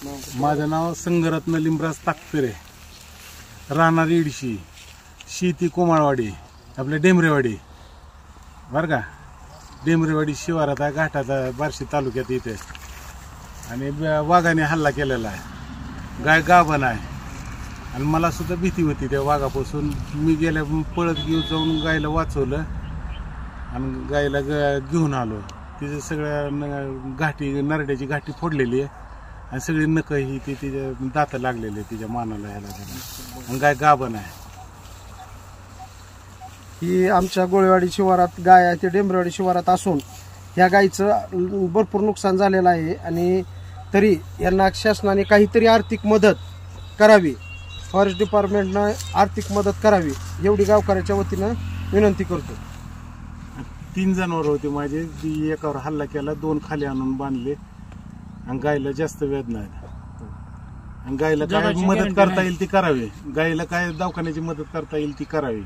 माझं नाव संगरत्न लिंबराज ताकपिरे, राहणार इडशी, शेती कोमाळवाडी, आपल्या डेमरेवाडी बरं का. डेमरेवाडी शिवारात आहे, घाटाचा बार्शी तालुक्यात इथे. आणि वाघाने हल्ला केलेला आहे. गाय गाभण आहे आणि मला सुद्धा भीती होती त्या वाघापासून. मी गेल्या पळत घेऊन जाऊन गायला वाचवलं आणि गायला घेऊन आलो. तिचं सगळ्या घाटी, नरड्याची घाटी फोडलेली आहे आणि सगळी नख ही ती तिच्या दात लागलेली आहे तिच्या मानाला ह्याला. आणि गाय गाभण आहे. ही आमच्या गोळेवाडी शिवारात गाय आहे, ते डेंबरेवाडी शिवारात असून ह्या गायीचं भरपूर नुकसान झालेलं आहे. आणि तरी यांना शासनाने काहीतरी आर्थिक मदत करावी, फॉरेस्ट डिपार्टमेंटनं आर्थिक मदत करावी एवढी गावकऱ्याच्या वतीनं विनंती करतो. 3 जनावर होते माझे. एकावर हल्ला केला, 2 खाली आणून बांधले आणि गायला जास्त वेदना आहे. आणि गायला काय मदत करता येईल ती करावी, गायला काय दवाखान्याची मदत करता येईल ती करावी.